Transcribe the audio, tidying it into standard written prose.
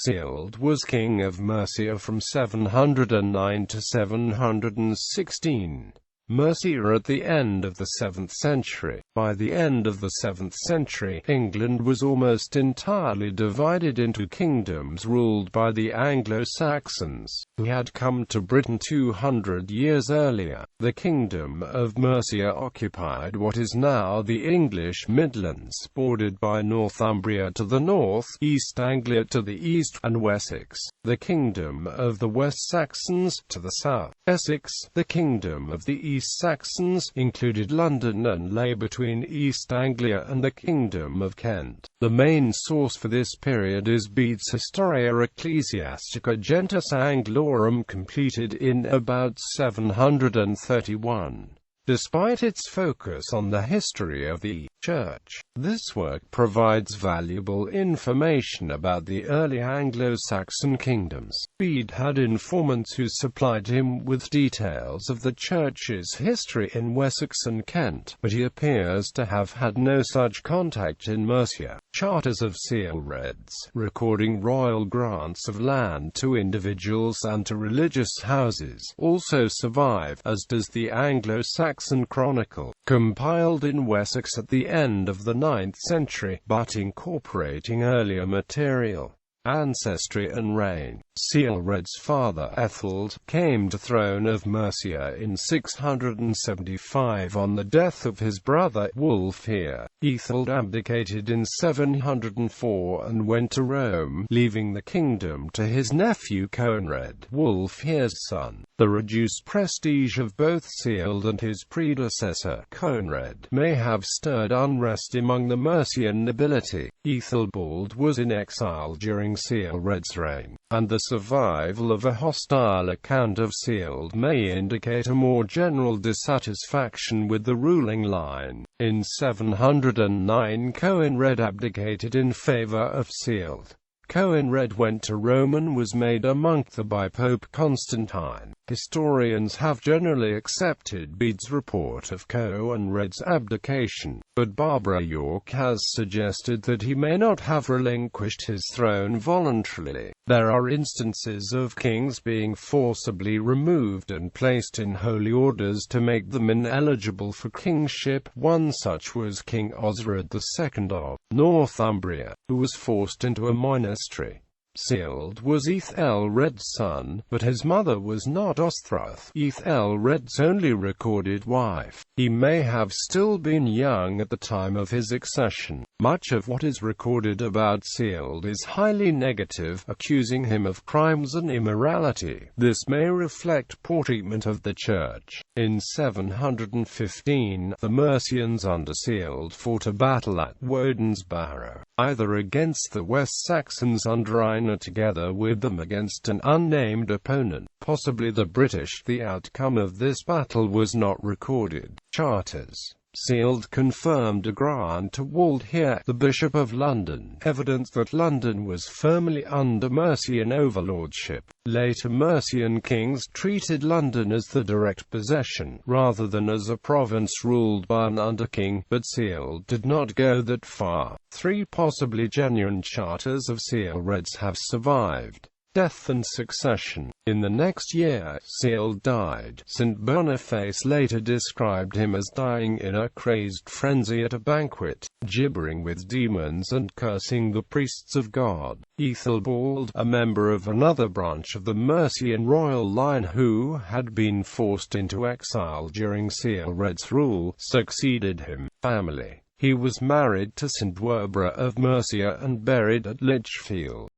Ceolred was king of Mercia from 709 to 716. Mercia at the end of the 7th century. By the end of the 7th century, England was almost entirely divided into kingdoms ruled by the Anglo-Saxons, who had come to Britain 200 years earlier. The Kingdom of Mercia occupied what is now the English Midlands, bordered by Northumbria to the north, East Anglia to the east, and Wessex, the Kingdom of the West Saxons, to the south. Essex, the Kingdom of the East Saxons, included London and lay between East Anglia and the Kingdom of Kent. The main source for this period is Bede's Historia Ecclesiastica Gentis Anglorum, completed in about 731. Despite its focus on the history of the Church, this work provides valuable information about the early Anglo-Saxon kingdoms. Bede had informants who supplied him with details of the Church's history in Wessex and Kent, but he appears to have had no such contact in Mercia. Charters of Ceolreds, recording royal grants of land to individuals and to religious houses, also survive, as does the Anglo-Saxon Chronicle, compiled in Wessex at the end of the 9th century, but incorporating earlier material. Ancestry and reign. Ceolred's father Ethelred came to throne of Mercia in 675 on the death of his brother Wulfhere. Ethelred abdicated in 704 and went to Rome, leaving the kingdom to his nephew Ceolred, Wulfhere's son. The reduced prestige of both Ceolred and his predecessor, Ceolred, may have stirred unrest among the Mercian nobility. Ethelbald was in exile during Ceolred's reign, and the survival of a hostile account of Ceolred may indicate a more general dissatisfaction with the ruling line. In 709, Ceolred abdicated in favor of Ceolred. Ceolred went to Rome and was made a monk there by Pope Constantine. Historians have generally accepted Bede's report of Ceolred's abdication, but Barbara York has suggested that he may not have relinquished his throne voluntarily. There are instances of kings being forcibly removed and placed in holy orders to make them ineligible for kingship. One such was King Osred II of Northumbria, who was forced into a monastery. Ceolred was Ethelred's son, but his mother was not Osthryth, Ethelred's only recorded wife. He may have still been young at the time of his accession. Much of what is recorded about Ceolred is highly negative, accusing him of crimes and immorality. This may reflect poor treatment of the Church. In 715, the Mercians under Ceolred fought a battle at Woden's-Barrow, either against the West Saxons under Einar together with them against an unnamed opponent, possibly the British. The outcome of this battle was not recorded. Charters. Ceolred confirmed a grant to Wulfhere, the Bishop of London, evidence that London was firmly under Mercian overlordship. Later Mercian kings treated London as the direct possession, rather than as a province ruled by an underking, but Ceolred did not go that far. 3 possibly genuine charters of Ceolred's have survived. Death and succession. In the next year, Ceolred died. St. Boniface later described him as dying in a crazed frenzy at a banquet, gibbering with demons and cursing the priests of God. Ethelbald, a member of another branch of the Mercian royal line who had been forced into exile during Ceolred's rule, succeeded him. Family. He was married to St. Werburgh of Mercia and buried at Lichfield.